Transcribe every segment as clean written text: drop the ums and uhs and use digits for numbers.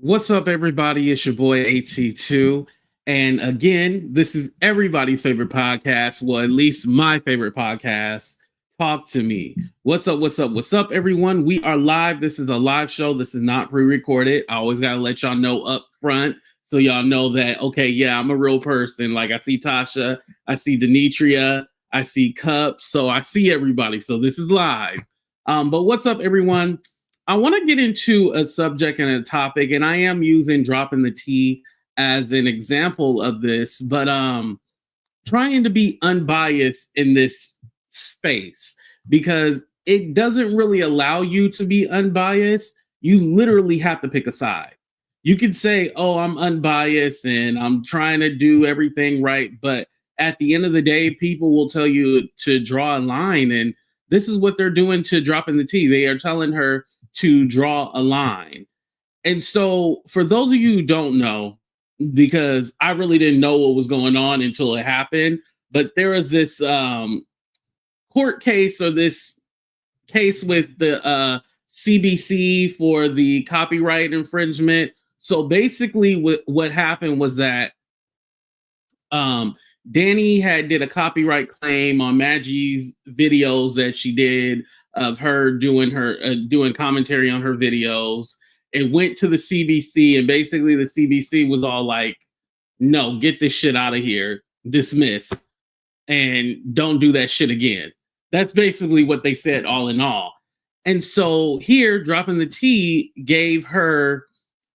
What's up, everybody? It's your boy AT2. And again, this is everybody's favorite podcast. Well, at least my favorite podcast, Talk2Me. What's up? What's up? What's up, everyone? We are live. This is a live show. This is not pre-recorded. I always got to let y'all know up front so y'all know that, okay, yeah, I'm a real person. Like I see Tasha, I see Denitria, I see Cup. So I see everybody. So this is live. But what's up, everyone? I want to get into a subject and a topic, and I am using dropping the T as an example of this, but trying to be unbiased in this space because it doesn't really allow you to be unbiased. You literally have to pick a side. You could say, oh, I'm unbiased and I'm trying to do everything right, but at the end of the day, people will tell you to draw a line, and this is what they're doing to dropping the T. They are telling her to draw a line. And so for those of you who don't know, because I really didn't know what was going on until it happened, but there was this court case or this case with the CBC for the copyright infringement. So basically what happened was that Dani did a copyright claim on Maggie's videos that she did of her doing commentary on her videos. It went to the CBC, and basically the CBC was all like, no, get this shit out of here, dismiss, and don't do that shit again. That's basically what they said all in all. And so here, dropping the T gave her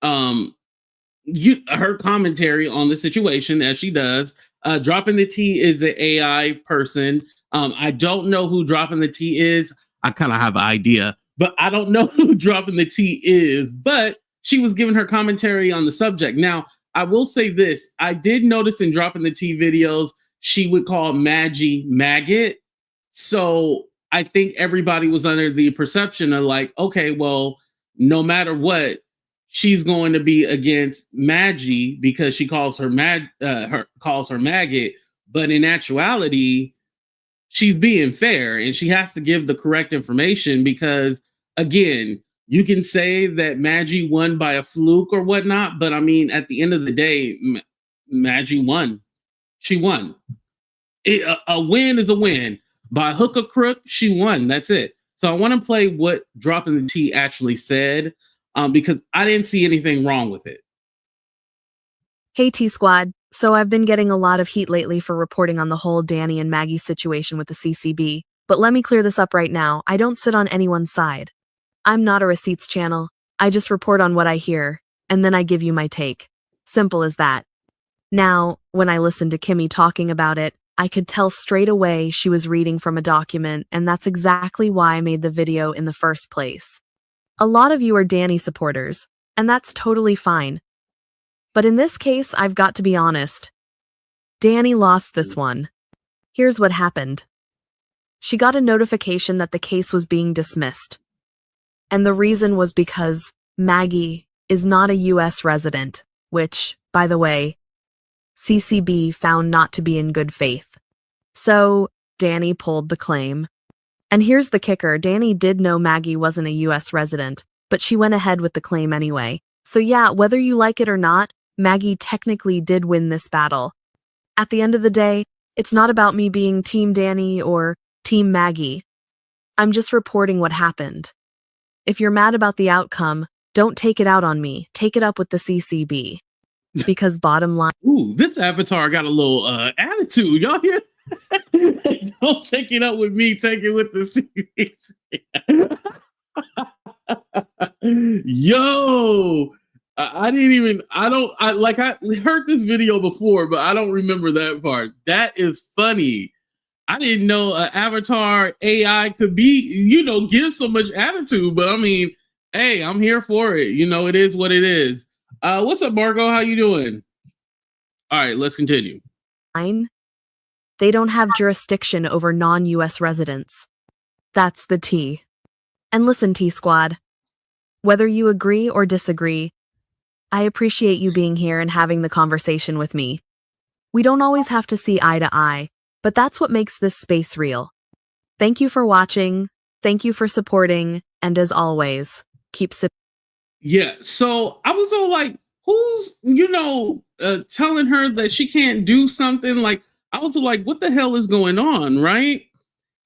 her commentary on the situation, as she does. Dropping the T is an AI person. I don't know who Dropping the T is. I kind of have an idea, but I don't know who Dropping the T is. But she was giving her commentary on the subject. Now, I will say this. I did notice in Dropping the T videos, she would call Madgie maggot. So I think everybody was under the perception of like, okay, well, no matter what, she's going to be against Madgie because she calls her maggot. But in actuality, she's being fair and she has to give the correct information because, again, you can say that Madgie won by a fluke or whatnot, but I mean, at the end of the day, Madgie won. She won. A win is a win. By hook or crook, she won. That's it. So I want to play what Dropping the T actually said because I didn't see anything wrong with it. Hey T-Squad, so I've been getting a lot of heat lately for reporting on the whole Dani and Maggie situation with the CCB, but let me clear this up right now. I don't sit on anyone's side. I'm not a receipts channel. I just report on what I hear, and then I give you my take. Simple as that. Now, when I listened to Kimmy talking about it, I could tell straight away she was reading from a document, and that's exactly why I made the video in the first place. A lot of you are Dani supporters, and that's totally fine. But in this case, I've got to be honest. Dani lost this one. Here's what happened. She got a notification that the case was being dismissed. And the reason was because Maggie is not a US resident, which, by the way, CCB found not to be in good faith. So, Dani pulled the claim. And here's the kicker, Dani did know Maggie wasn't a US resident, but she went ahead with the claim anyway. So yeah, whether you like it or not, Maggie technically did win this battle. At the end of the day, it's not about me being Team Dani or Team Maggie. I'm just reporting what happened. If you're mad about the outcome, don't take it out on me. Take it up with the CCB. Because bottom line... Ooh, this avatar got a little attitude. Y'all hear? Don't take it up with me. Take it with the CCB. Yo! I heard this video before, but I don't remember that part. That is funny. I didn't know an avatar AI could be, give so much attitude, but I mean, hey, I'm here for it. It is what it is. What's up, Margot? How you doing? All right, let's continue. They don't have jurisdiction over non-US residents. That's the T. And listen, T-Squad, whether you agree or disagree, I appreciate you being here and having the conversation with me. We don't always have to see eye to eye, but that's what makes this space real. Thank you for watching, thank you for supporting, and as always, keep Yeah, so I was all like, who's, telling her that she can't do something? Like, I was like, what the hell is going on, right?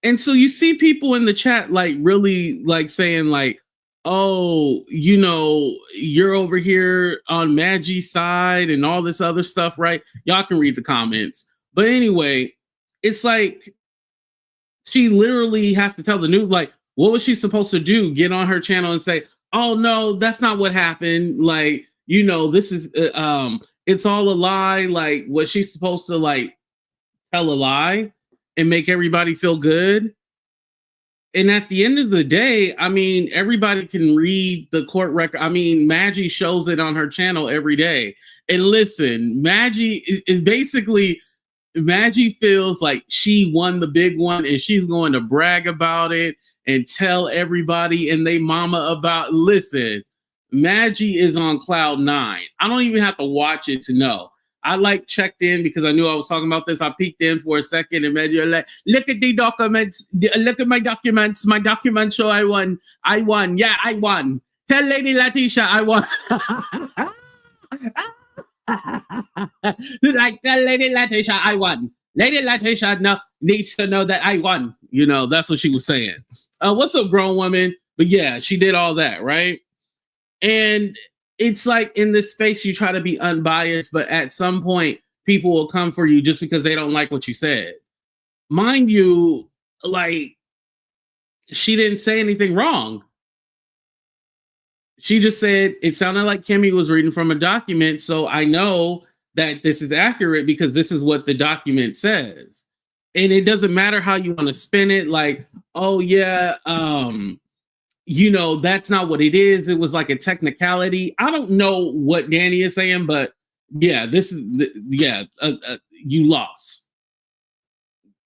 And so you see people in the chat like really like saying like, oh, you're over here on Maggie's side and all this other stuff, right? Y'all can read the comments. But anyway, it's like she literally has to tell the news, like, what was she supposed to do? Get on her channel and say, oh no, that's not what happened. Like, this is it's all a lie. Like, was she supposed to like tell a lie and make everybody feel good? And at the end of the day, I mean, everybody can read the court record. I mean, Madgie shows it on her channel every day. And listen, Madgie is basically, Madgie feels like she won the big one and she's going to brag about it and tell everybody and they mama about. Listen, Madgie is on cloud 9. I don't even have to watch it to know. I like checked in because I knew I was talking about this. I peeked in for a second and Madgie like, look at the documents. Look at my documents. My documents show I won. I won. Yeah, I won. Tell Lady Letitia I won. Like, tell Lady Letitia I won. Lady Letitia needs to know that I won. That's what she was saying. What's up, grown woman? But yeah, she did all that, right? And it's like in this space, you try to be unbiased, but at some point, people will come for you just because they don't like what you said. Mind you, like, she didn't say anything wrong. She just said it sounded like Kimmy was reading from a document, so I know that this is accurate because this is what the document says. And it doesn't matter how you want to spin it, like, oh yeah, that's not what it is. It was like a technicality. I don't know what Dani is saying, but yeah, you lost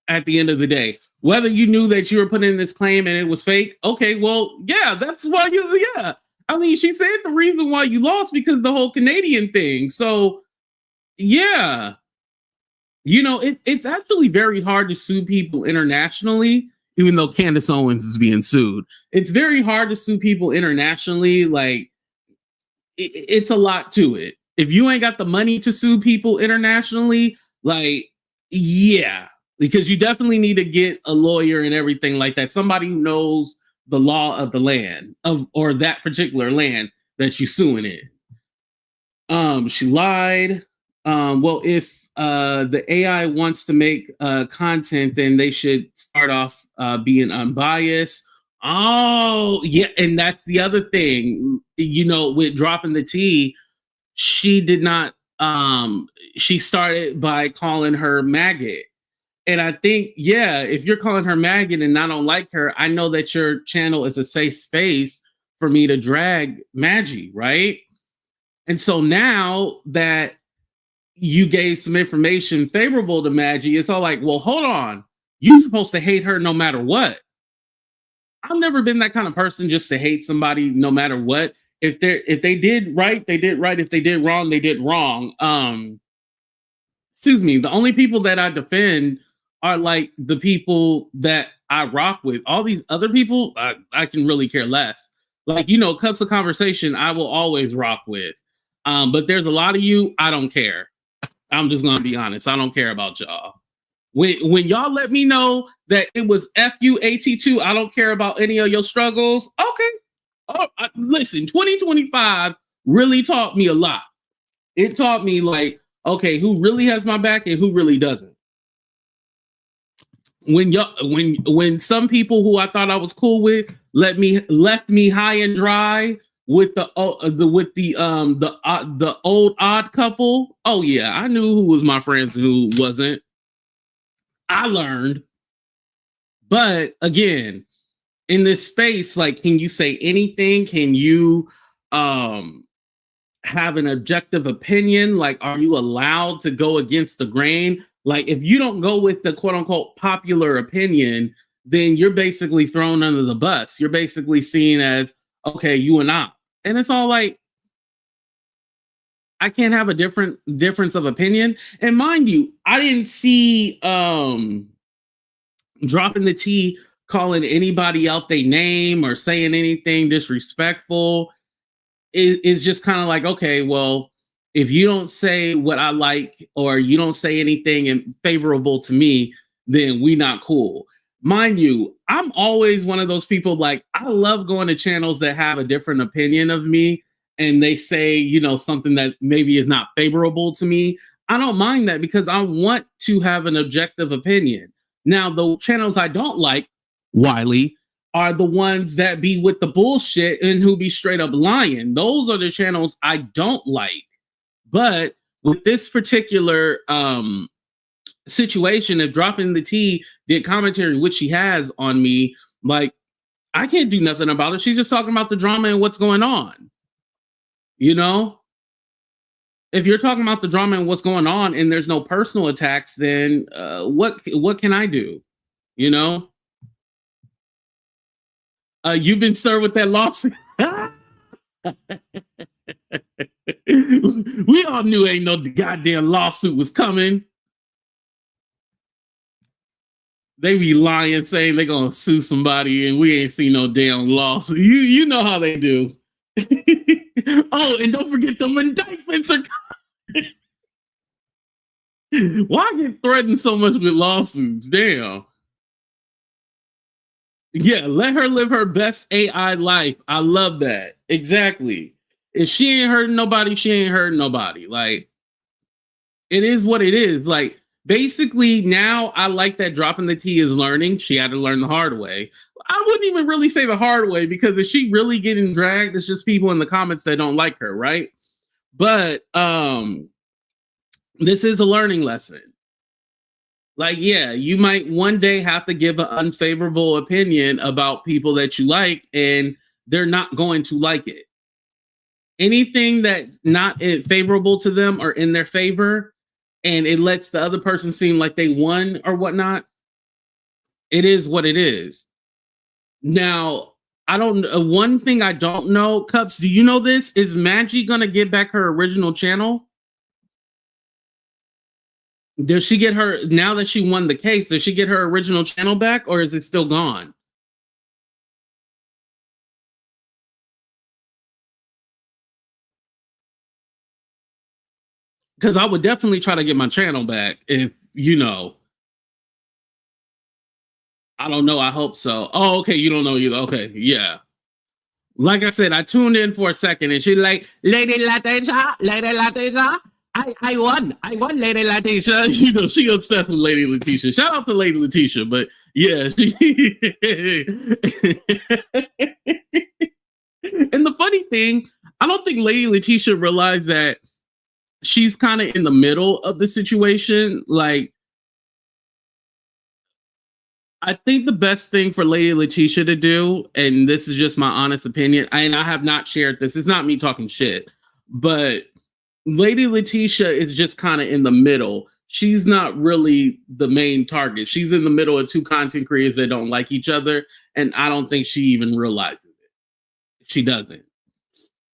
at the end of the day. Whether you knew that you were putting in this claim and it was fake, okay, well, yeah, that's why yeah. I mean, she said the reason why you lost because the whole Canadian thing. So, yeah, it's actually very hard to sue people internationally, even though Candace Owens is being sued. It's very hard to sue people internationally. Like, it's a lot to it. If you ain't got the money to sue people internationally, like, yeah, because you definitely need to get a lawyer and everything like that. Somebody who knows the law of the land or that particular land that you're suing in. She lied. Well, if the AI wants to make content, then they should start off being unbiased. Oh, yeah, and that's the other thing. With dropping the T, she did not. She started by calling her maggot. And I think, yeah, if you're calling her maggot and I don't like her, I know that your channel is a safe space for me to drag Madgie, right? And so now that you gave some information favorable to Madgie, it's all like, well, hold on. You're supposed to hate her no matter what. I've never been that kind of person just to hate somebody no matter what. If they did right, they did right. If they did wrong, they did wrong. Excuse me. The only people that I defend are like the people that I rock with. All these other people, I can really care less. Like, cups of conversation, I will always rock with. But there's a lot of you, I don't care. I'm just gonna be honest. I don't care about y'all. When y'all let me know that it was FUAT2, I don't care about any of your struggles. Okay. Oh, listen, 2025 really taught me a lot. It taught me like, okay, who really has my back and who really doesn't. When some people who I thought I was cool with left me high and dry with the old odd couple. Oh yeah, I knew who was my friends and who wasn't. I learned. But again, in this space, like, can you say anything? Can you have an objective opinion? Like, are you allowed to go against the grain? Like, if you don't go with the quote unquote popular opinion, then you're basically thrown under the bus. You're basically seen as, okay, you and I. And it's all like, I can't have a difference of opinion. And mind you, I didn't see dropping the T calling anybody out their name or saying anything disrespectful. is just kind of like, okay, well, if you don't say what I like or you don't say anything favorable to me, then we not cool. Mind you, I'm always one of those people, like, I love going to channels that have a different opinion of me and they say, something that maybe is not favorable to me. I don't mind that because I want to have an objective opinion. Now, the channels I don't like, Wiley, are the ones that be with the bullshit and who be straight up lying. Those are the channels I don't like. But with this particular situation of dropping the tea, the commentary which she has on me, like, I can't do nothing about it. She's just talking about the drama and what's going on. If you're talking about the drama and what's going on and there's no personal attacks, then what can I do? You've been served with that lawsuit. We all knew ain't no goddamn lawsuit was coming. They be lying, saying they're gonna sue somebody, and we ain't seen no damn lawsuit. You know how they do. Oh, and don't forget the indictments are coming. Why get threatened so much with lawsuits? Damn. Yeah, let her live her best AI life. I love that. Exactly. If she ain't hurting nobody, she ain't hurting nobody. Like, it is what it is. Like, basically, now I like that dropping the tea is learning. She had to learn the hard way. I wouldn't even really say the hard way, because if she really getting dragged, it's just people in the comments that don't like her, right? But this is a learning lesson. Like, yeah, you might one day have to give an unfavorable opinion about people that you like, and they're not going to like it. Anything that not favorable to them or in their favor, and it lets the other person seem like they won or whatnot, it is what it is. Now, I don't. One thing I don't know, Cups, do you know this? Is Madgie gonna get back her original channel? Does she get her, now that she won the case, does she get her original channel back, or is it still gone? Because I would definitely try to get my channel back if, I don't know. I hope so. Oh, okay. You don't know either. Okay. Yeah. Like I said, I tuned in for a second and she's like, Lady Latisha, Lady Latisha. I won, Lady Letitia. She obsessed with Lady Letitia. Shout out to Lady Letitia, but yeah. And the funny thing, I don't think Lady Letitia realized that she's kind of in the middle of the situation. Like, I think the best thing for Lady Letitia to do, and this is just my honest opinion, and I have not shared this, it's not me talking shit, but Lady Letitia is just kind of in the middle. She's not really the main target. She's in the middle of two content creators that don't like each other, and I don't think she even realizes it. She doesn't.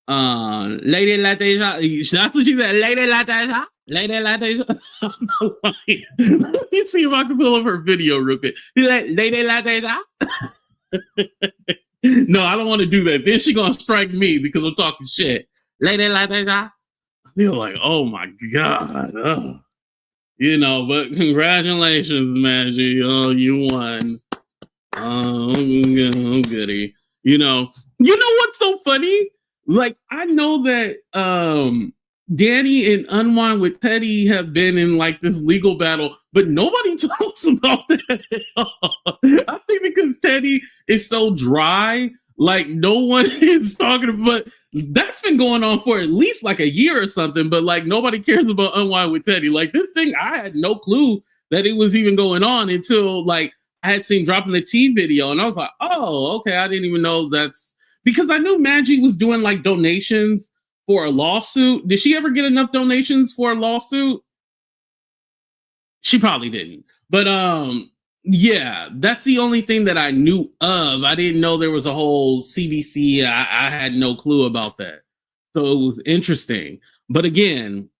Lady Letitia, that's what she said. Lady Letitia, Lady Letitia. Let me see if I can pull up her video real quick. Lady Letitia. No, I don't want to do that. Then she gonna strike me because I'm talking shit. Lady Letitia. I feel like, oh my God. But congratulations, Madgie. Oh, you won. Oh, goody. You know what's so funny? Like, I know that Dani and Unwind with Teddy have been in like this legal battle, but nobody talks about that at all. I think because Teddy is so dry, like no one is talking about. That's been going on for at least like a year or something, but like nobody cares about Unwind with Teddy. Like, this thing, I had no clue that it was even going on until like I had seen dropping the tea video, and I was like, oh, okay, I didn't even know that's because I knew Madgie was doing like donations for a lawsuit. Did she ever get enough donations for a lawsuit? She probably didn't. But yeah, that's the only thing that I knew of. I didn't know there was a whole CBC. I had no clue about that. So it was interesting. But again,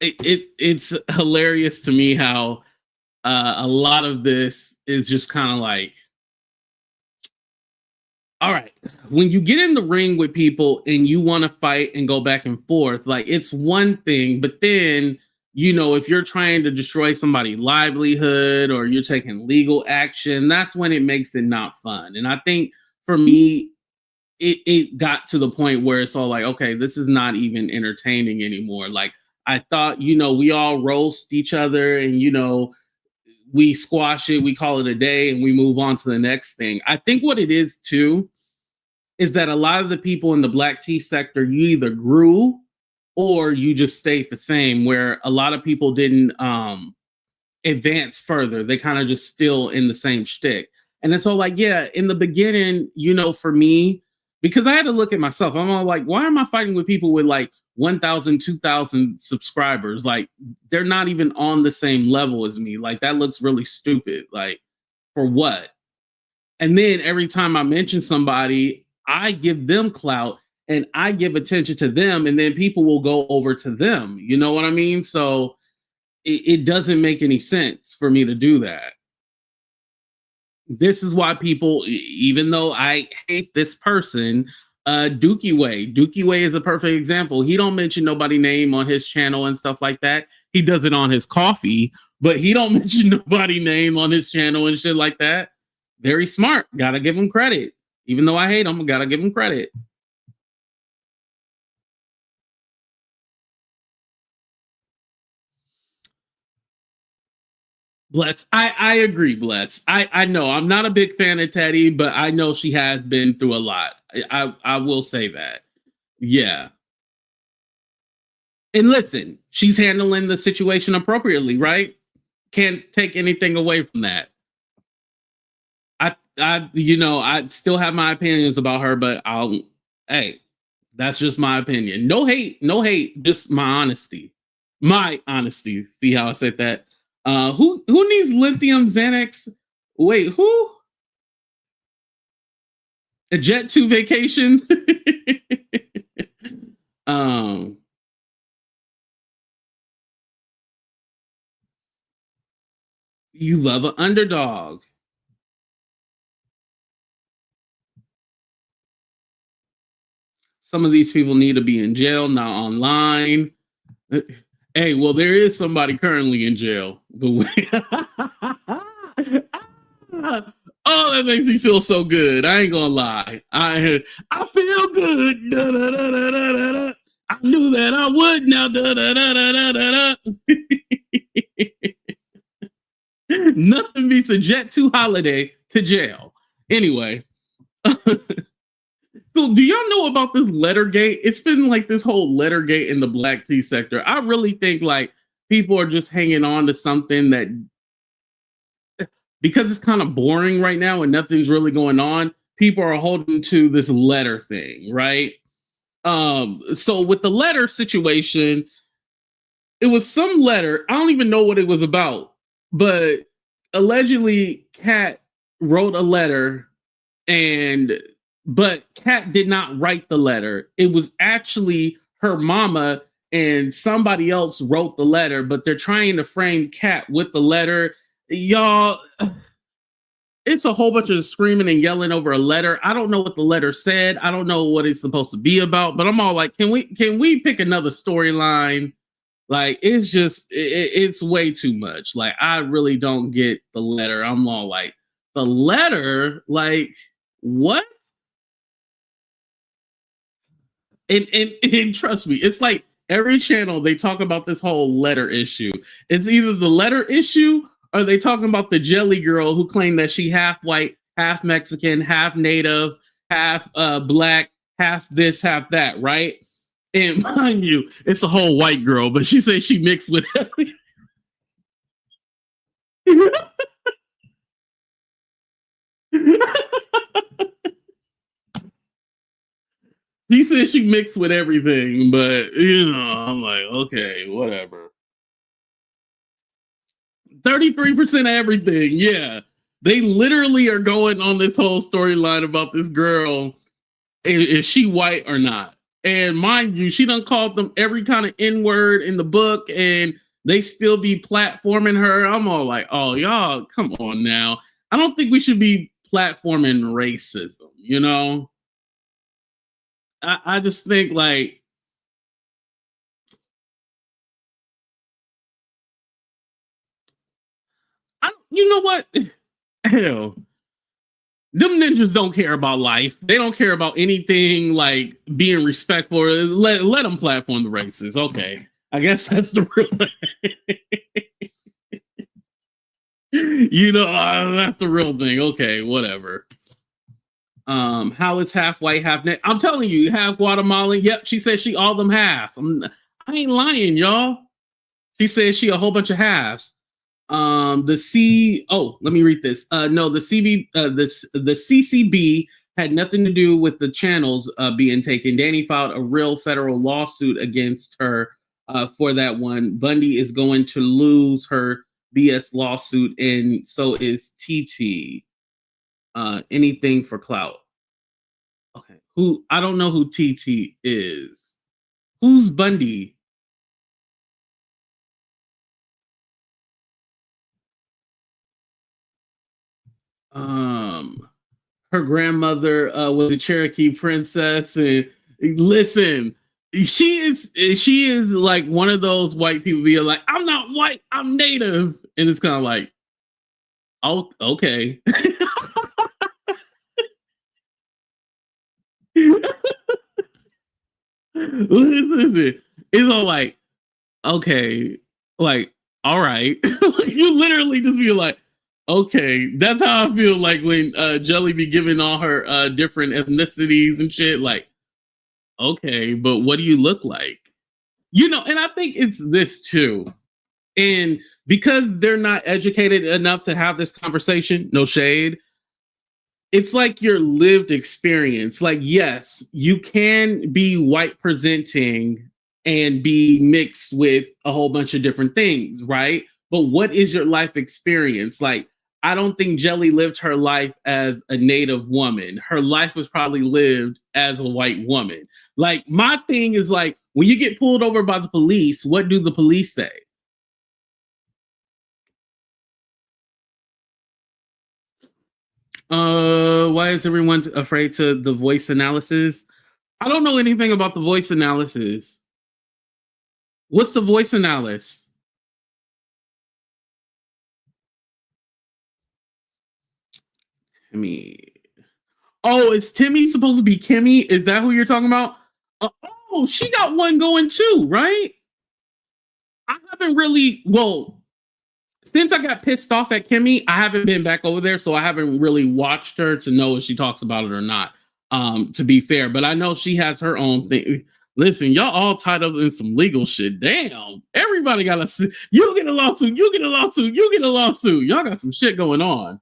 it's hilarious to me how a lot of this is just kind of like, all right, when you get in the ring with people and you want to fight and go back and forth, like it's one thing, but then, if you're trying to destroy somebody's livelihood or you're taking legal action, that's when it makes it not fun. And I think for me, it got to the point where it's all like, okay, this is not even entertaining anymore. Like I thought, we all roast each other and, we squash it, we call it a day, and we move on to the next thing. I think what it is too is that a lot of the people in the black tea sector, you either grew or you just stayed the same, where a lot of people didn't advance further. They kind of just still in the same shtick. And it's all like, yeah, in the beginning, for me, because I had to look at myself, I'm all like, why am I fighting with people with like 1,000, 2,000 subscribers? Like, they're not even on the same level as me. Like, that looks really stupid. Like, for what? And then every time I mention somebody, I give them clout and I give attention to them, and then people will go over to them. You know what I mean? So it doesn't make any sense for me to do that. This is why people, even though I hate this person, Dookie Way is a perfect example. He don't mention nobody name on his channel and stuff like that. He does it on his coffee, but he don't mention nobody name on his channel and shit like that. Very smart. Gotta give him credit. Even though I hate him, gotta give him credit. Bless. I agree, Bless. I know I'm not a big fan of Teddy, but I know she has been through a lot. I will say that. Yeah. And listen, she's handling the situation appropriately, right? Can't take anything away from that. I still have my opinions about her, but hey, that's just my opinion. No hate, just my honesty. My honesty. See how I said that? Who needs lithium Xanax? Wait, who? A jet to vacation? You love an underdog. Some of these people need to be in jail, not online. Hey, well, there is somebody currently in jail. Oh, that makes me feel so good. I ain't gonna lie. I feel good. Da, da, da, da, da, da. I knew that I would now. Da, da, da, da, da, da. Nothing beats a jet to holiday to jail. Anyway. So do y'all know about this Lettergate? It's been like this whole Lettergate in the black tea sector. I really think like people are just hanging on to something that, because it's kind of boring right now and nothing's really going on, people are holding to this letter thing, right? So with the letter situation, it was some letter. I don't even know what it was about, but allegedly Kat wrote a letter, but Kat did not write the letter. It was actually her mama and somebody else wrote the letter, but they're trying to frame Kat with the letter. Y'all, it's a whole bunch of screaming and yelling over a letter. I don't know what the letter said. I don't know what it's supposed to be about, but I'm all like, can we pick another storyline? Like, it's just, it's way too much. Like, I really don't get the letter. I'm all like, the letter? Like, what? And trust me, it's like every channel they talk about this whole letter issue. It's either the letter issue or they talking about the jelly girl who claimed that she half white, half Mexican, half native, half black, half this, half that, right? And mind you, it's a whole white girl, but she says she mixed with everything. He said she mixed with everything, but I'm like, okay, whatever. 33% of everything, yeah. They literally are going on this whole storyline about this girl. Is she white or not? And mind you, she done called them every kind of N-word in the book, and they still be platforming her. I'm all like, oh, y'all, come on now. I don't think we should be platforming racism, you know? I just think like you know what? Hell, them ninjas don't care about life. They don't care about anything like being respectful. Let them platform the races. Okay, I guess that's the real. That's the real thing. Okay, whatever. How it's half white, half net. I'm telling you, half Guatemalan. Yep, she said she all them halves. I ain't lying, y'all. She said she a whole bunch of halves. Let me read this. No, the CCB had nothing to do with the channels being taken. Dani filed a real federal lawsuit against her for that one. Bundy is going to lose her BS lawsuit, and so is TT. Anything for clout. Okay, I don't know who TT is. Who's Bundy? Her grandmother was a Cherokee princess, and listen, she is like one of those white people being like, I'm not white, I'm native, and it's kind of like, oh, okay. Listen, it's all like, okay, like, all right. You literally just be like, okay, that's how I feel like when Jelly be giving all her different ethnicities and shit. Like, okay, but what do you look like? And I think it's this too. And because they're not educated enough to have this conversation, no shade, it's like your lived experience. Like, yes, you can be white presenting and be mixed with a whole bunch of different things, right? But what is your life experience? Like, I don't think Jelly lived her life as a native woman. Her life was probably lived as a white woman. Like, my thing is like, when you get pulled over by the police, what do the police say? Why is everyone afraid to the voice analysis? I don't know anything about the voice analysis. What's the voice analysis? Oh, is Timmy supposed to be Kimmy? Is that who you're talking about? Oh, she got one going too, right? I haven't really, since I got pissed off at Kimmy, I haven't been back over there, so I haven't really watched her to know if she talks about it or not. To be fair, but I know she has her own thing. Listen, y'all all tied up in some legal shit. Damn, everybody got you get a lawsuit, you get a lawsuit, you get a lawsuit. Y'all got some shit going on.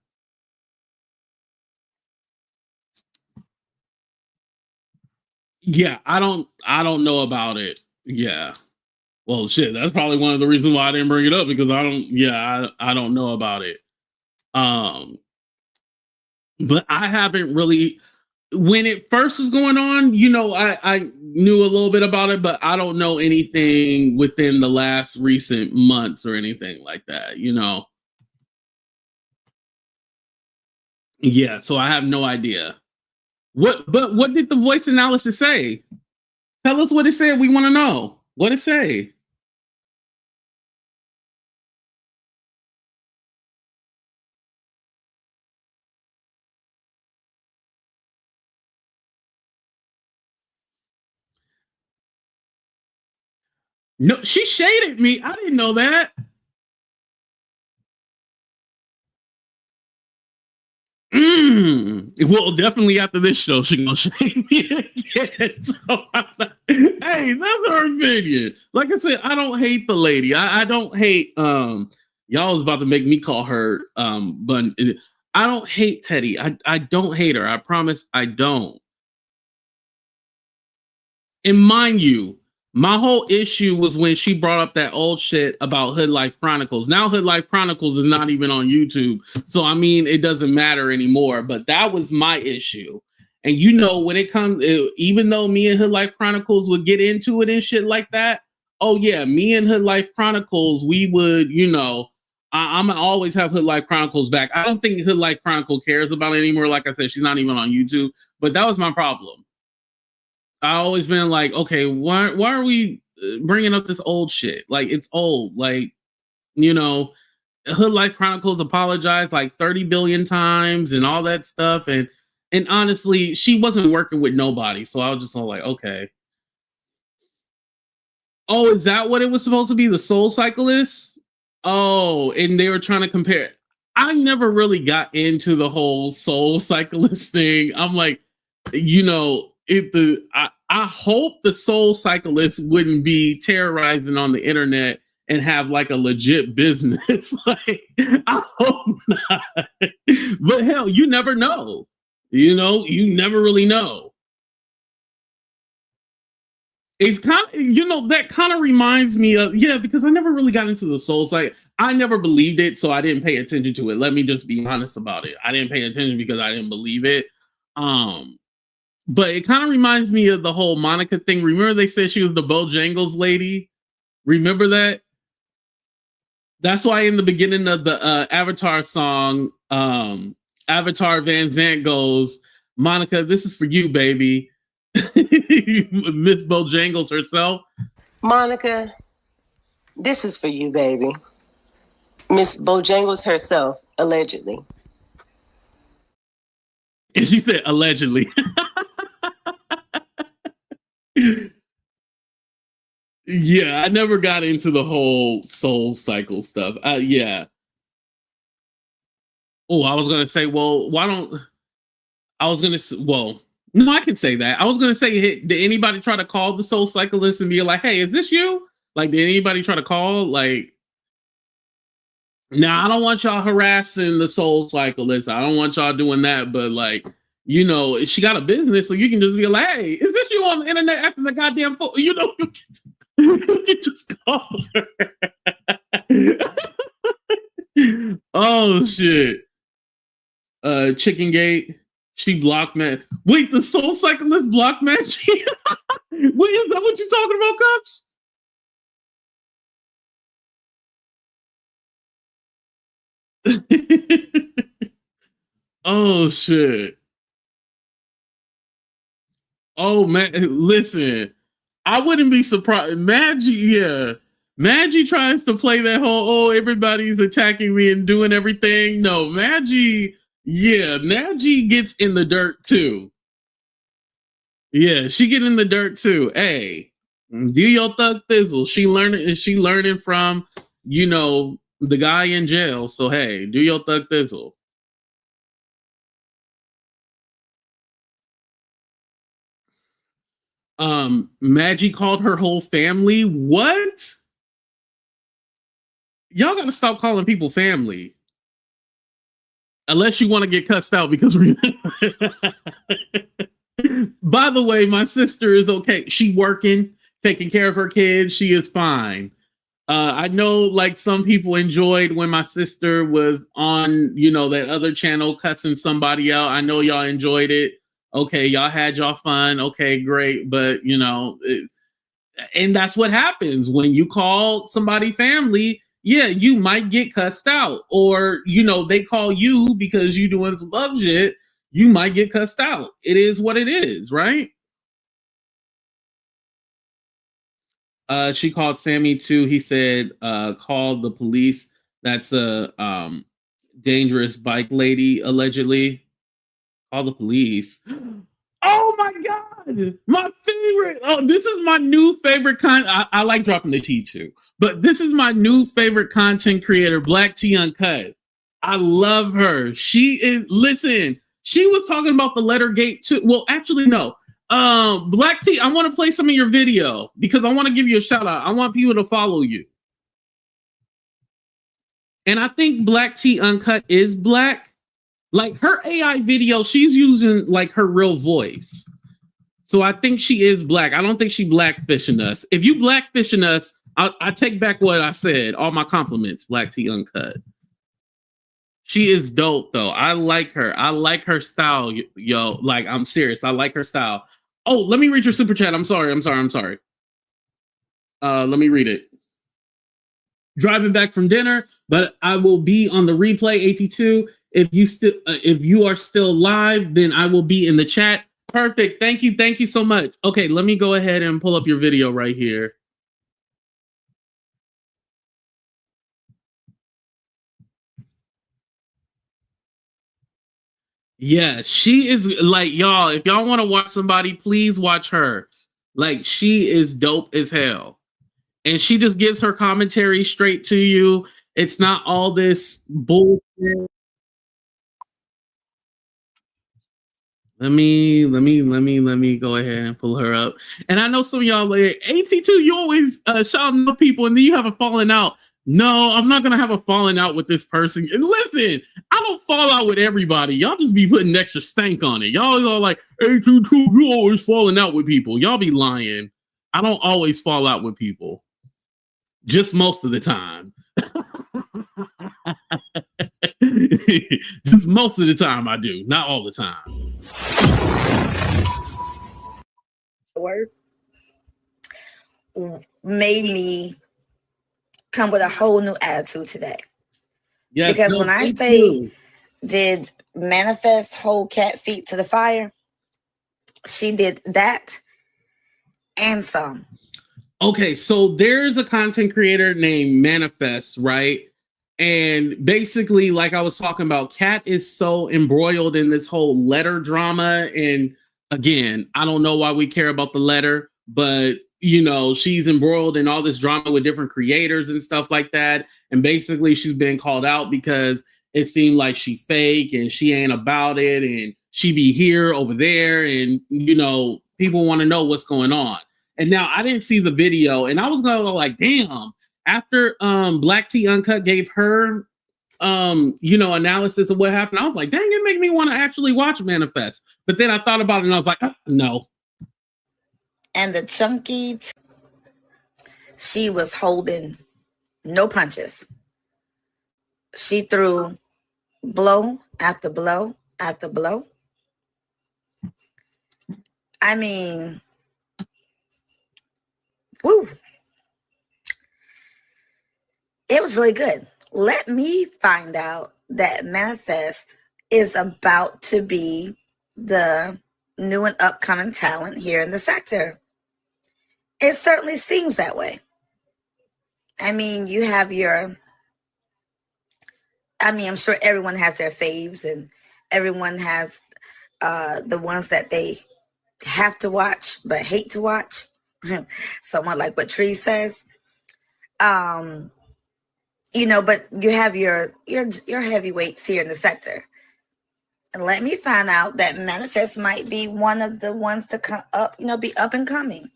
Yeah, I don't know about it. Yeah. Well, shit, that's probably one of the reasons why I didn't bring it up, because I don't know about it. But I haven't really, when it first was going on, I knew a little bit about it, but I don't know anything within the last recent months or anything like that, Yeah, so I have no idea. What did the voice analysis say? Tell us what it said. We want to know. What it say? No, she shaded me. I didn't know that. Well, definitely after this show, she gonna shade me again. So, hey, that's her opinion. Like I said, I don't hate the lady. I don't hate. Y'all was about to make me call her. But I don't hate Teddy. I don't hate her. I promise I don't. And mind you, my whole issue was when she brought up that old shit about Hood Life Chronicles. Now Hood Life Chronicles is not even on YouTube. So, I mean, it doesn't matter anymore. But that was my issue. And when it comes, even though me and Hood Life Chronicles would get into it and shit like that, oh yeah, me and Hood Life Chronicles, we would, I'm gonna always have Hood Life Chronicles back. I don't think Hood Life Chronicle cares about it anymore. Like I said, she's not even on YouTube. But that was my problem. I always been like, okay, why are we bringing up this old shit? Like, it's old. Like, you know, Hood Life Chronicles apologized like 30 billion times and all that stuff. And honestly, she wasn't working with nobody. So I was just all like, okay. Oh, is that what it was supposed to be? The Soul Cyclist? Oh, and they were trying to compare. I never really got into the whole Soul Cyclist thing. I'm like, you know, I hope the Soul Cyclist wouldn't be terrorizing on the internet and have like a legit business. Like, I hope not. But hell, you never know. You know, you never really know. It's kind of, you know, that kind of reminds me of, yeah, because I never really got into the Souls. Like, I never believed it, so I didn't pay attention to it. Let me just be honest about it. I didn't pay attention because I didn't believe it. But it kind of reminds me of the whole Monica thing. Remember they said she was the Bojangles lady? Remember that? That's why in the beginning of the Avatar song, Avatar Van Zant goes, Monica, this is for you, baby. Miss Bojangles herself. Monica, this is for you, baby. Miss Bojangles herself, allegedly. And she said, allegedly. Yeah, I never got into the whole Soul Cycle stuff. Yeah. Oh, I was going to say, well, why don't... I was going to... Well... No, I can say that. I was going to say, hey, did anybody try to call the Soul Cyclist and be like, hey, is this you? Like, did anybody try to call? Like, now, I don't want y'all harassing the Soul Cyclist. I don't want y'all doing that. But, like, you know, she got a business, so you can just be like, hey, is this you on the internet after the goddamn phone? You know, you can just call her. Oh, shit. Chicken Gate. She blocked man. Wait, the Soul Cyclist blocked Madgie? Wait, is that what you're talking about, Cups? Oh shit. Oh man, listen. I wouldn't be surprised. Madgie tries to play that whole, oh, everybody's attacking me and doing everything. No, Madgie gets in the dirt too. Yeah, she get in the dirt too. Hey, do your thug thizzle. She learning from, you know, the guy in jail. So hey, do your thug thizzle. Madgie called her whole family. What? Y'all gotta stop calling people family. Unless you want to get cussed out because we By the way, my sister is okay. She working, taking care of her kids. She is fine. I know like some people enjoyed when my sister was on, you know, that other channel cussing somebody out. I know y'all enjoyed it. Okay, y'all had y'all fun. Okay, great. But, you know, and that's what happens when you call somebody family. Yeah, you might get cussed out, or, you know, they call you because you doing some love shit. You might get cussed out. It is what it is, right? She called Sammy too. He said, call the police. That's a dangerous bike lady, allegedly. Call the police. Oh my God. My favorite. Oh, this is my new favorite I like dropping the tea too. But this is my new favorite content creator, Black Tea Uncut. I love her. She is, listen, she was talking about the Lettergate too. Well, actually, no. Black Tea, I want to play some of your video because I want to give you a shout out. I want people to follow you. And I think Black Tea Uncut is black. Like her AI video, she's using like her real voice. So I think she is black. I don't think she blackfishing us. If you blackfishing us, I take back what I said. All my compliments, Black Tea Uncut. She is dope though. I like her. I like her style, yo. Like, I'm serious. I like her style. Oh, let me read your super chat. I'm sorry. Let me read it. driving back from dinner, but I will be on the replay. 82. If you are still live, then I will be in the chat. Perfect. Thank you so much. Okay, let me go ahead and pull up your video right here. Yeah, she is like, y'all, if y'all want to watch somebody, please watch her. Like, she is dope as hell. And she just gives her commentary straight to you. It's not all this bullshit. Let me go ahead and pull her up. And I know some of y'all like, AT2, you always shouting out people and then you have a falling out. No, I'm not gonna have a falling out with this person. And listen, I don't fall out with everybody. Y'all just be putting extra stank on it. Y'all are like, AT2, you always falling out with people. Y'all be lying. I don't always fall out with people. Just most of the time. Just most of the time I do, not all the time. Word made me come with a whole new attitude today. Yes, because when I say did Manifest hold cat feet to the fire, she did that and some. Okay, so there's a content creator named Manifest, right? And basically, like I was talking about, Kat is so embroiled in this whole letter drama. And again, I don't know why we care about the letter, but you know, she's embroiled in all this drama with different creators and stuff like that. And basically, she's been called out because it seemed like she fake and she ain't about it, and she be here over there, and you know, people want to know what's going on. And now I didn't see the video, and I was gonna go like, damn. After Black Tea Uncut gave her you know, analysis of what happened, I was like, dang, it made me want to actually watch Manifest. But then I thought about it and I was like, no. And the chunky, she was holding no punches. She threw blow after blow after blow. I mean, woo. It was really good. Let me find out that Manifest is about to be the new and upcoming talent here in the sector. It certainly seems that way. I mean, you have your, I'm sure everyone has their faves and everyone has the ones that they have to watch but hate to watch. Someone like what Tree says. You know, but you have your heavyweights here in the sector. And let me find out that Manifest might be one of the ones to come up, you know, be up and coming.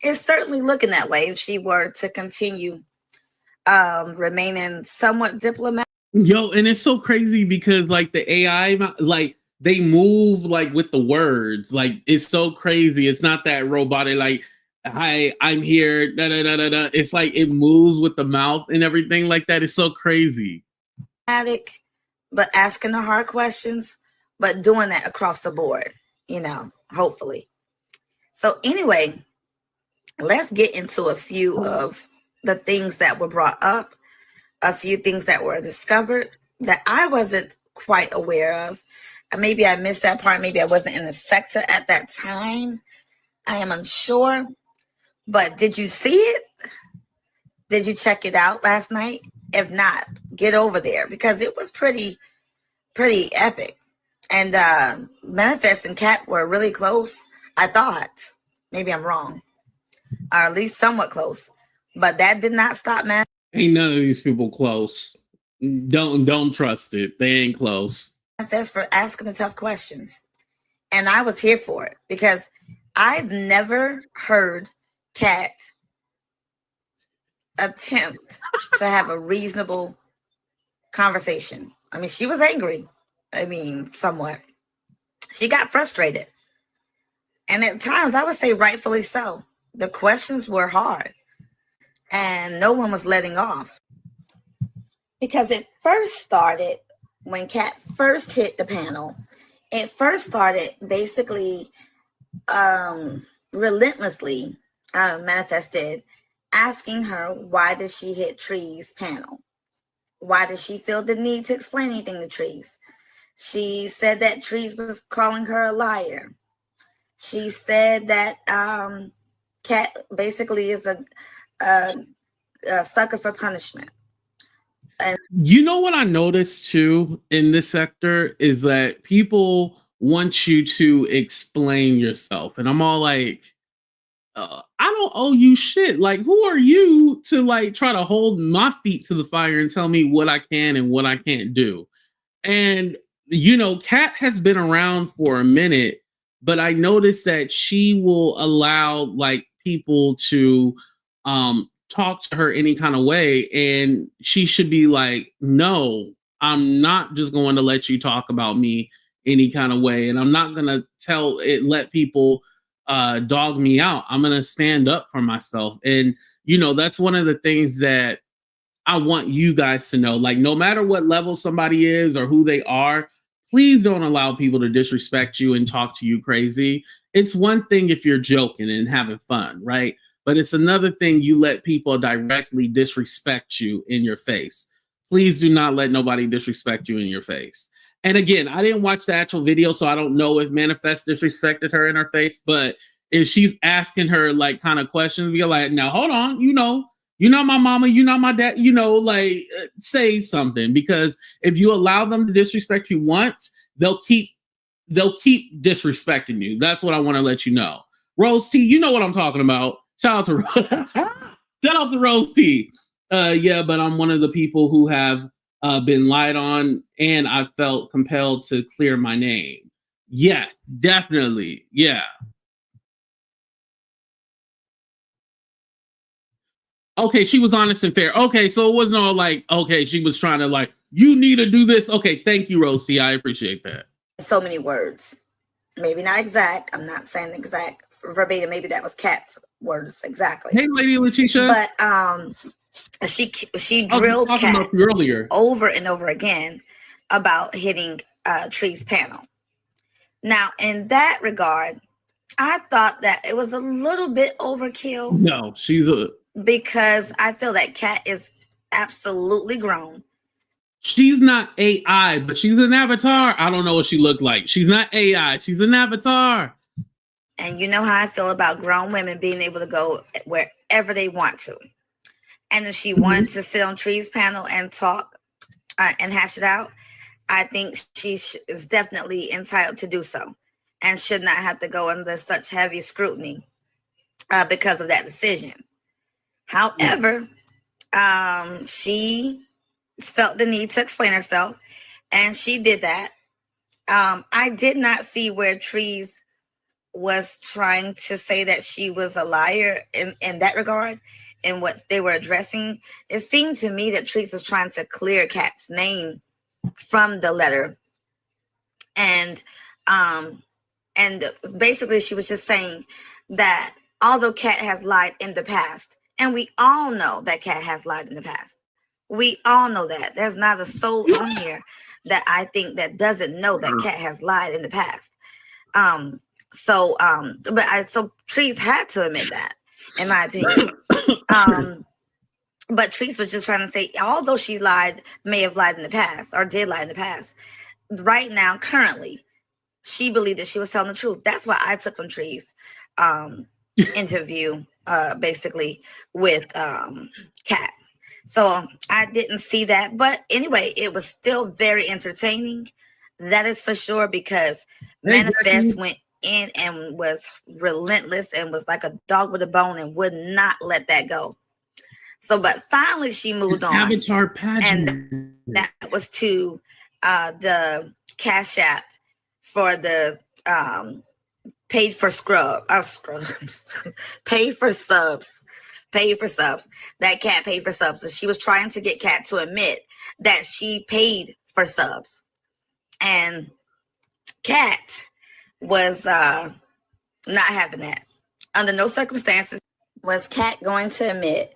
It's certainly looking that way if she were to continue remaining somewhat diplomatic. Yo, and it's so crazy because like the AI, like they move like with the words. Like it's so crazy. It's not that robotic like, hi, I'm here. Da, da, da, da, da. It's like it moves with the mouth and everything like that. It's so crazy. But asking the hard questions, but doing that across the board, you know, hopefully. So anyway, let's get into a few of the things that were brought up, a few things that were discovered that I wasn't quite aware of. Maybe I missed that part. Maybe I wasn't in the sector at that time. I am unsure. But did you see it? Did you check it out last night? If not, get over there because it was pretty epic. And Manifest and Kat were really close, I thought. Maybe I'm wrong. Or at least somewhat close. But that did not stop Manifest. Ain't none of these people close. Don't trust it. They ain't close. Manifest for asking the tough questions. And I was here for it because I've never heard Kat attempt to have a reasonable conversation. I mean, she was angry. I mean, somewhat. She got frustrated. And at times, I would say rightfully so. The questions were hard. And no one was letting off. Because it first started, when Kat first hit the panel, it first started basically relentlessly manifested asking her why did she hit Tree's panel? Why did she feel the need to explain anything to Trees? She said that Trees was calling her a liar. She said that Kat basically is a sucker for punishment. And you know what I noticed too in this sector is that people want you to explain yourself, and I'm all like, I don't owe you shit. Like, who are you to like try to hold my feet to the fire and tell me what I can and what I can't do? And you know, Kat has been around for a minute, but I noticed that she will allow like people to talk to her any kind of way, and she should be like, no, I'm not just going to let you talk about me any kind of way, and I'm not gonna let people dog me out. I'm gonna stand up for myself. And you know, that's one of the things that I want you guys to know. Like, no matter what level somebody is or who they are, please don't allow people to disrespect you and talk to you crazy. It's one thing if you're joking and having fun, right? But it's another thing you let people directly disrespect you in your face. Please do not let nobody disrespect you in your face. And again, I didn't watch the actual video, so I don't know if Manifest disrespected her in her face. But if she's asking her like kind of questions, be like, now hold on, you're not my mama, you're not my dad, like say something. Because if you allow them to disrespect you once, they'll keep disrespecting you. That's what I want to let you know. Rose T, you know what I'm talking about. Shout out to Rose T. Yeah, but I'm one of the people who have been lied on, and I felt compelled to clear my name. Yeah, definitely. Yeah. Okay, she was honest and fair. Okay, so it wasn't all like, okay, she was trying to like, you need to do this. Okay, thank you, Rose T. I appreciate that. so many words. Maybe not exact. I'm not saying exact verbatim. Maybe that was Kat's words exactly. Hey, Lady Letitia. But she drilled Kat earlier over and over again about hitting Tree's panel. Now, in that regard, I thought that it was a little bit overkill. No, because I feel that Kat is absolutely grown. She's not AI, but she's an avatar. I don't know what she looked like. She's not AI. She's an avatar. And you know how I feel about grown women being able to go wherever they want to. And if she wanted to sit on Tree's panel and talk and hash it out, I think she is definitely entitled to do so and should not have to go under such heavy scrutiny because of that decision. However, she felt the need to explain herself, and she did that. I did not see where Trees was trying to say that she was a liar in that regard, in what they were addressing. It seemed to me that Trees was trying to clear Kat's name from the letter. And basically she was just saying that although Kat has lied in the past, and we all know that Kat has lied in the past. We all know that. There's not a soul on here that I think that doesn't know that Kat has lied in the past. So Trees had to admit that, in my opinion. But Trees was just trying to say, although she may have lied in the past, or did lie in the past, right now, currently, she believed that she was telling the truth. That's what I took from Trees' interview, basically, with Kat. So I didn't see that. But anyway, it was still very entertaining. That is for sure, because Manifest went in and was relentless and was like a dog with a bone and would not let that go. So, but finally she moved on. Avatar pageant. And that was to the Cash App for the paid for subs. That Kat paid for subs. So she was trying to get Kat to admit that she paid for subs. And Kat was not having that. Under no circumstances was Kat going to admit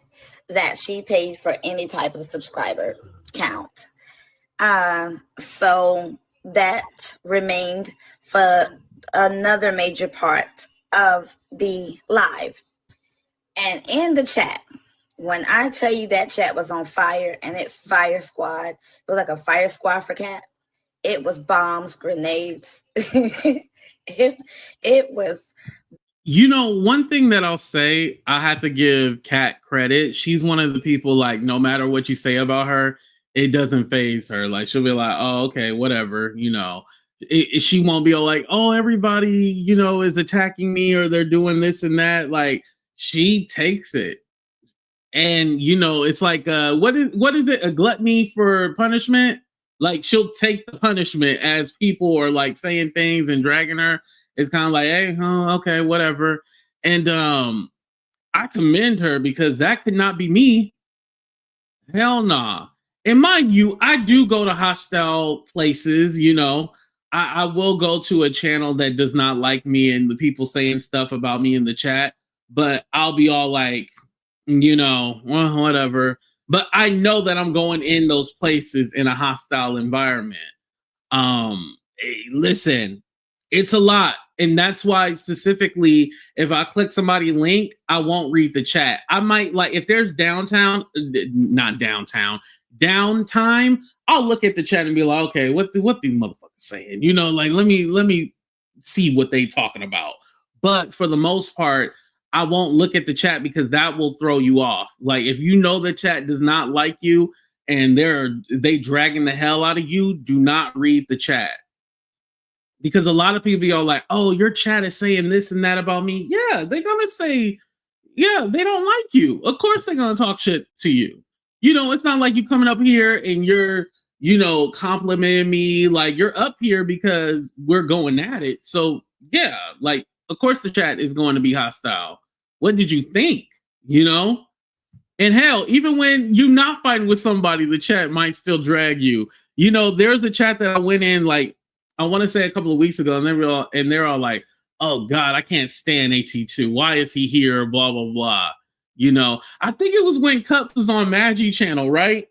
that she paid for any type of subscriber count. So that remained for another major part of the live. And in the chat, When I tell you that chat was on fire and it fire squad, it was like a fire squad for Cat. It was bombs, grenades. it was. You know, one thing that I'll say, I have to give Kat credit. She's one of the people, like, no matter what you say about her, it doesn't faze her. Like, she'll be like, oh, okay, whatever, you know. She won't be all like, oh, everybody, you know, is attacking me or they're doing this and that. Like, she takes it. And, you know, it's like, what is it? A gluttony for punishment? Like, she'll take the punishment as people are, like, saying things and dragging her. It's kind of like, hey, okay, whatever. And I commend her because that could not be me. Hell nah. And mind you, I do go to hostile places, you know. I will go to a channel that does not like me and the people saying stuff about me in the chat, but I'll be all like, you know, well, whatever. But I know that I'm going in those places in a hostile environment. Hey, listen, it's a lot. And that's why specifically, if I click somebody's link, I won't read the chat. I might, like, if there's downtime, I'll look at the chat and be like, okay, what these motherfuckers saying? You know, like, let me see what they talking about. But for the most part, I won't look at the chat because that will throw you off. Like, if you know the chat does not like you and they dragging the hell out of you, do not read the chat. Because a lot of people are like, oh, your chat is saying this and that about me. Yeah, they're going to say, yeah, they don't like you. Of course they're going to talk shit to you. You know, it's not like you coming up here and you're, you know, complimenting me. Like, you're up here because we're going at it. So, yeah, like, of course the chat is going to be hostile. What did you think? You know? And hell, even when you're not fighting with somebody, the chat might still drag you. You know, there's a chat that I went in, like, I want to say a couple of weeks ago, and they're all like, oh God, I can't stand AT2. Why is he here? Blah, blah, blah. You know, I think it was when Cups was on Madgie channel, right?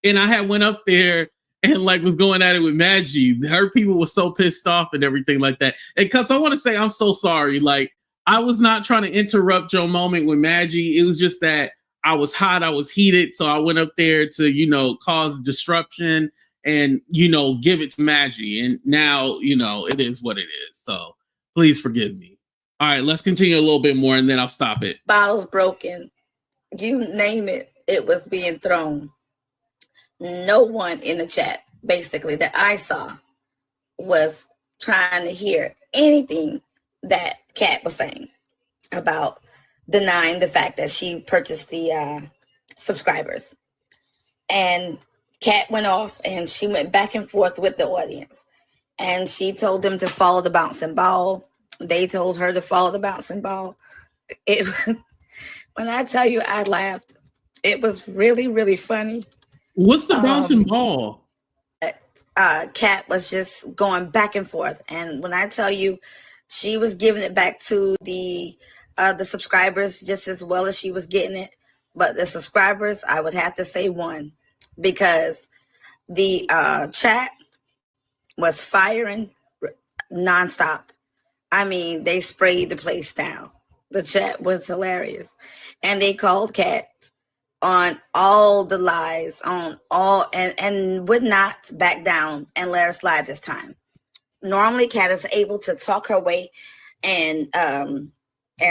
And I had went up there and like was going at it with Madgie. Her people were so pissed off and everything like that. And Cups, I want to say I'm so sorry. Like, I was not trying to interrupt your moment with Madgie. It was just that I was hot, I was heated. So I went up there to, you know, cause disruption and, you know, give it to Madgie. And now, you know, it is what it is. So please forgive me. All right, let's continue a little bit more and then I'll stop it. Bottles broken. You name it, it was being thrown. No one in the chat, basically, that I saw was trying to hear anything that Kat was saying about denying the fact that she purchased the subscribers. And Kat went off and she went back and forth with the audience. And she told them to follow the bouncing ball. They told her to follow the bouncing ball. When I tell you I laughed, it was really, really funny. What's the bouncing ball? Kat was just going back and forth. And when I tell you, she was giving it back to the subscribers just as well as she was getting it. But the subscribers, I would have to say won, because the chat was firing nonstop. I mean, they sprayed the place down. The chat was hilarious. And they called Kat on all the lies, on all, and would not back down and let her slide this time. Normally, Kat is able to talk her way and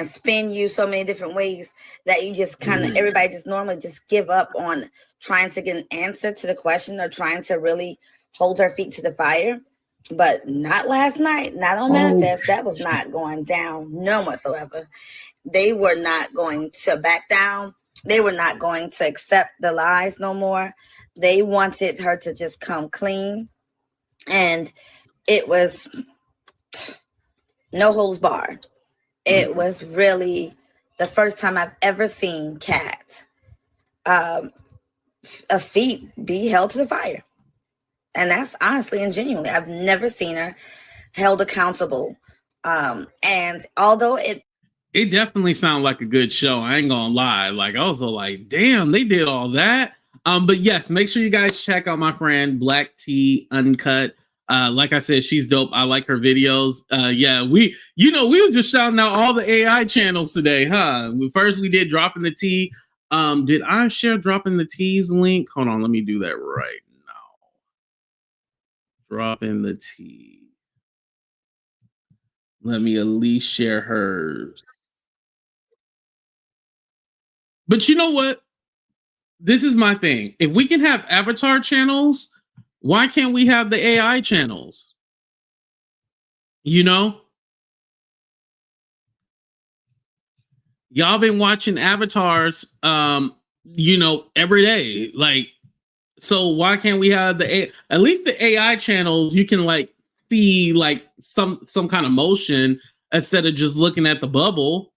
spin you so many different ways that you just kind of, everybody just normally just give up on trying to get an answer to the question or trying to really hold her feet to the fire. But not last night, not on Manifest. That was not going down, none whatsoever. They were not going to back down. They were not going to accept the lies no more. They wanted her to just come clean. And it was no holds barred. It was really the first time I've ever seen Kat a feet be held to the fire. And that's honestly and genuinely, I've never seen her held accountable. And although it definitely sounded like a good show, I ain't gonna lie. Like, I was like, damn, they did all that. But yes, make sure you guys check out my friend Black T Uncut. Like I said, she's dope. I like her videos. Yeah, we were just shouting out all the AI channels today, huh? First we did Dropping the Tea. Did I share dropping the teas link? Hold on, let me do that right now. Dropping the tea. Let me at least share hers. But you know what? This is my thing. If we can have avatar channels, why can't we have the AI channels? You know? Y'all been watching avatars every day. Like, so why can't we have at least the AI channels? You can like see like some kind of motion instead of just looking at the bubble.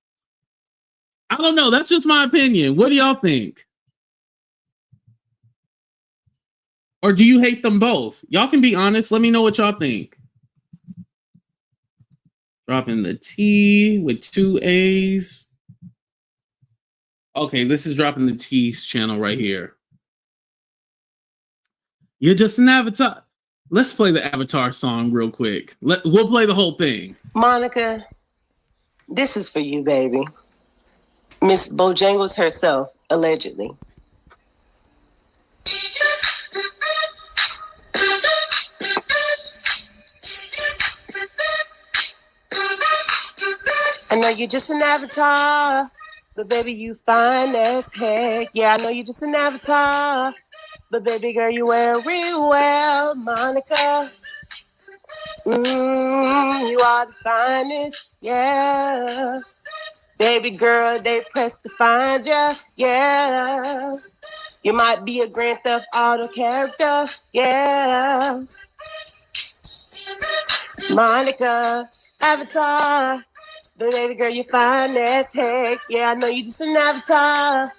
I don't know. That's just my opinion. What do y'all think? Or do you hate them both? Y'all can be honest. Let me know what y'all think. Dropping the T with 2 A's. Okay, this is dropping the T's channel right here. You're just an avatar. Let's play the avatar song real quick. We'll play the whole thing. Monica, this is for you, baby. Miss Bojangles herself, allegedly. I know you're just an avatar, but baby, you fine as heck. Yeah, I know you're just an avatar, but baby girl, you wear real well, Monica. You are the finest, yeah. Baby girl, they pressed to find ya, yeah. You might be a Grand Theft Auto character, yeah. Monica, avatar. But baby girl, you fine as heck. Yeah, I know you just an avatar.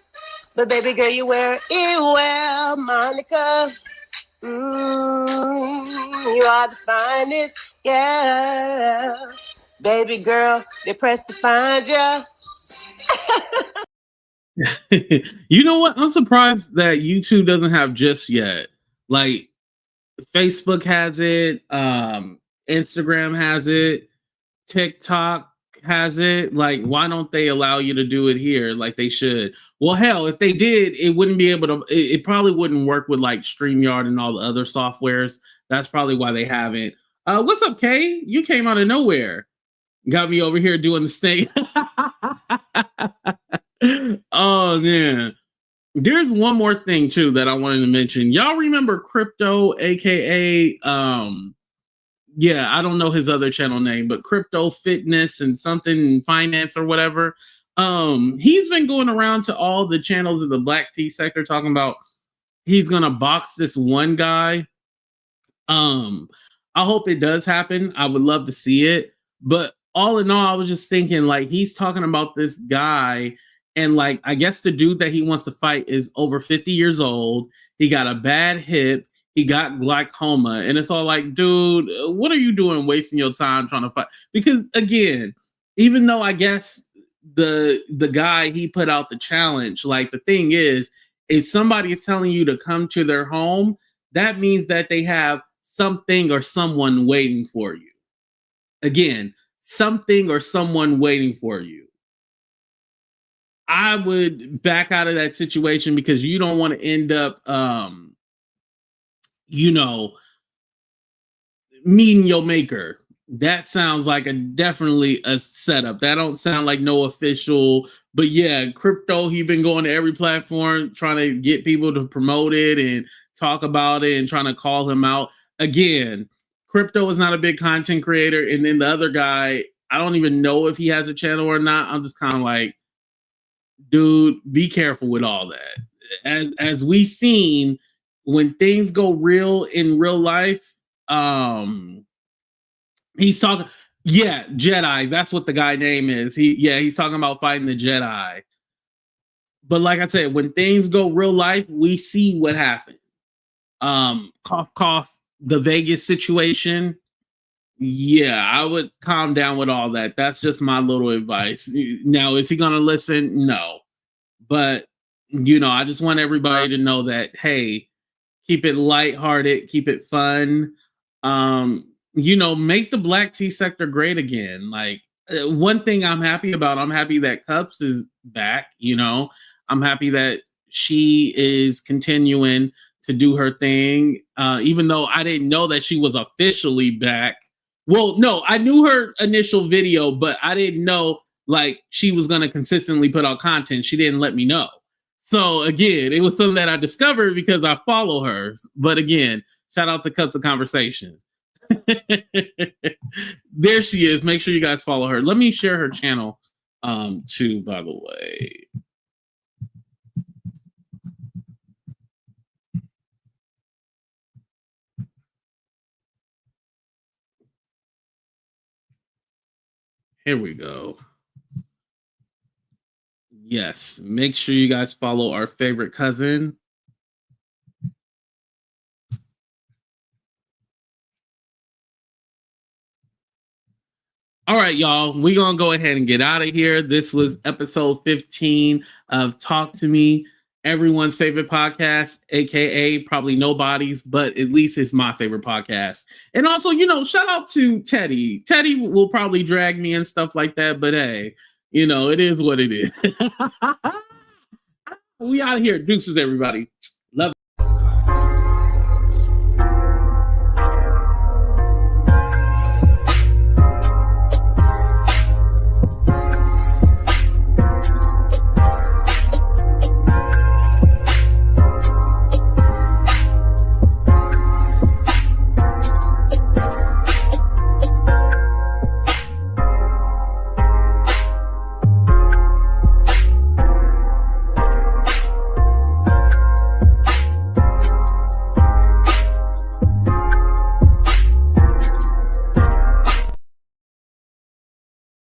But baby girl, you wear it well, Monica. You are the finest, yeah. Baby girl, they pressed to find you. You know what? I'm surprised that YouTube doesn't have just yet. Like Facebook has it, Instagram has it, TikTok has it. Like, why don't they allow you to do it here like they should? Well, hell, if they did, it wouldn't be able to. It probably wouldn't work with like StreamYard and all the other softwares. That's probably why they haven't. What's up, Kay? You came out of nowhere. Got me over here doing the snake. Oh man. There's one more thing too that I wanted to mention. Y'all remember Crypto, aka I don't know his other channel name, but Crypto Fitness and something finance or whatever. He's been going around to all the channels of the black tea sector talking about he's gonna box this one guy. I hope it does happen. I would love to see it. But all in all, I was just thinking, like, he's talking about this guy, and like, I guess the dude that he wants to fight is over 50 years old. He got a bad hip. He got glaucoma, and it's all like, dude, what are you doing wasting your time trying to fight? Because again, even though I guess the guy, he put out the challenge, like the thing is, if somebody is telling you to come to their home, that means that they have something or someone waiting for you. Again, something or someone waiting for you. I would back out of that situation because you don't want to end up meeting your maker. That sounds like definitely a setup. That don't sound like no official. But yeah, Crypto, he been going to every platform trying to get people to promote it and talk about it and trying to call him out. Again, Crypto is not a big content creator. And then the other guy, I don't even know if he has a channel or not. I'm just kind of like, dude, be careful with all that. As we've seen, when things go real in real life, he's talking, Jedi. That's what the guy name is. He's talking about fighting the Jedi. But like I said, when things go real life, we see what happened. Cough, cough, the Vegas situation. Yeah, I would calm down with all that. That's just my little advice. Now, is he going to listen? No. But, I just want everybody to know that, hey, keep it lighthearted, keep it fun. Make the black tea sector great again. Like, one thing I'm happy about, I'm happy that Cups is back, I'm happy that she is continuing to do her thing, even though I didn't know that she was officially back. Well, no, I knew her initial video, but I didn't know like she was going to consistently put out content. She didn't let me know. So again, it was something that I discovered because I follow her. But again, shout out to Cuts of Conversation. There she is. Make sure you guys follow her. Let me share her channel too, by the way. Here we go. Yes, make sure you guys follow our favorite cousin. All right, y'all, we're going to go ahead and get out of here. This was episode 15 of Talk to Me, everyone's favorite podcast, aka probably nobody's, but at least it's my favorite podcast. And also, you know, shout out to Teddy. Teddy will probably drag me and stuff like that, but hey, you know, it is what it is. We out here. Deuces, everybody.